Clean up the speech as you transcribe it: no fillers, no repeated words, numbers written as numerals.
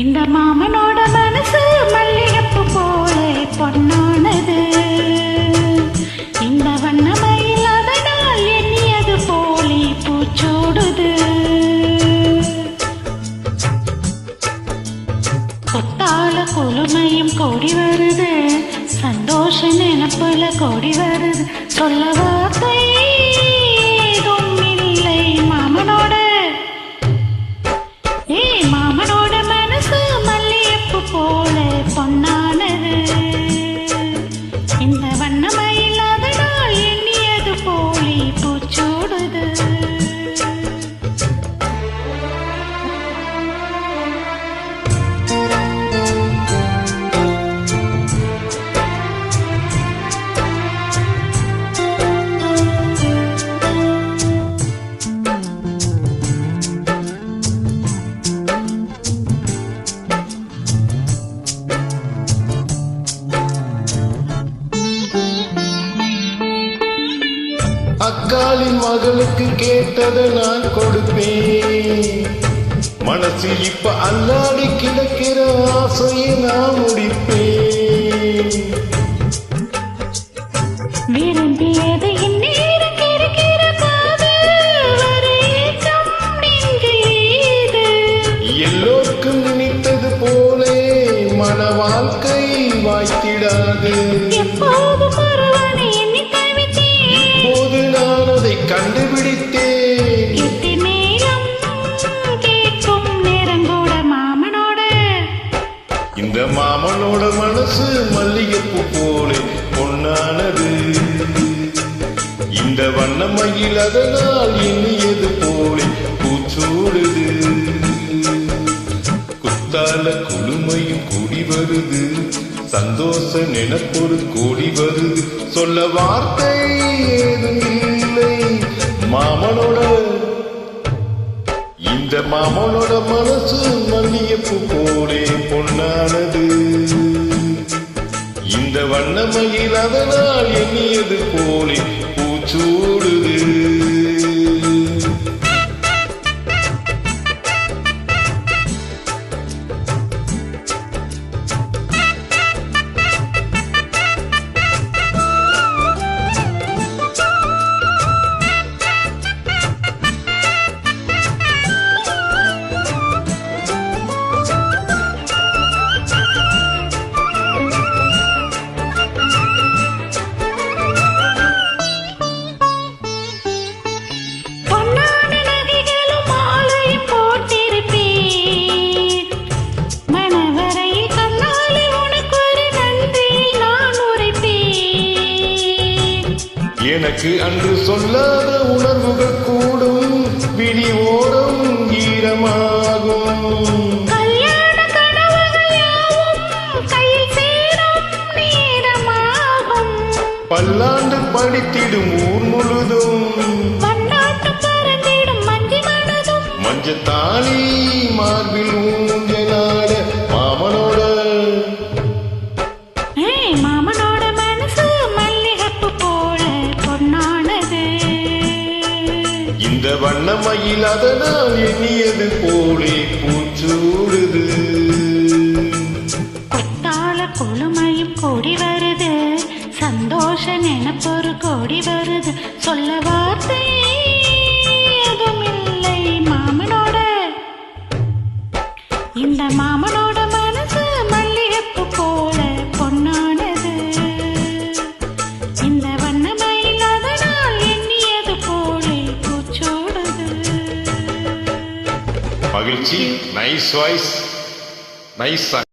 இந்த மாமனோட மனசு மல்லிகைப்பூ போல பொன்னானது. இந்த வண்ணமயில் அதனால் எண்ணியது போலி பூச்சூடுது. கொத்தால கொலுமையும் கோடி வருது, சந்தோஷ நினப்புல கோடி வருது. சொல்ல வார்த்தை ஏதும் இல்லை மாமனோட. மாமனோட மனசு மல்லிகைப்பூ போல பொன்னானது. இந்த வண்ணமயில் அதனால் எண்ணியது போலி பூச்சூடுது. அக்காலின் மகளுக்கு கேட்டதை நான் கொடுப்பேன். மனசு இப்ப அல்லாடி கிடக்கிற ஆசையை நான் முடிப்பேன். விரும்பியது இந்நேரம் கிடைக்கிற எல்லோருக்கும் நினைத்தது போலே மன வாழ்க்கை வாய்த்திடாது. இப்போது நான் அதை கண்டுபிடித்தேன். இந்த மாமனோட மனசு மல்லிகைப்பூ போலே பொன்னானது. இந்த வண்ணமயில் அதனால் எண்ணியது போலே பூச்சூடுது. குத்தால குளுமையும் கூடி வருது, சந்தோஷ நினைப்பொரு கூடி வருது. சொல்ல வார்த்தை ஏதும் இல்லை மாமனோட. இந்த மாமனோட மனசு மல்லிகைப்பூ போலே பொன்னானது. இந்த வண்ணமயில் அதனால் எண்ணியது போலே பூச்சூடுது. எனக்கு அன்று சொல்லாத உணர்வுகள் கூடும், விழி ஓடும் ஈரமாகும். பல்லாண்டு படித்திடும் ஊர் முழுதும் மஞ்சத்தாளி மார்பில் ஊஞ்சலாட மாமனோட. இந்த வண்ணமயில் அதனால் எண்ணியது போலே பூச்சூடுது. கொத்தால கொலுமையும் கோடி வருது, சந்தோஷ நினைப்பொரு கோடி வருது. சொல்ல வார்த்தை ஏதும் இல்லை மாமனோட. இந்த மாமனோட மனசு மல்லிகைப்பூ போல பொன்னானது. இந்த வண்ணமயில் அதனால் எண்ணியது போலே பூச்சூடுது. மகிழ்ச்சி. Nice voice, nice song.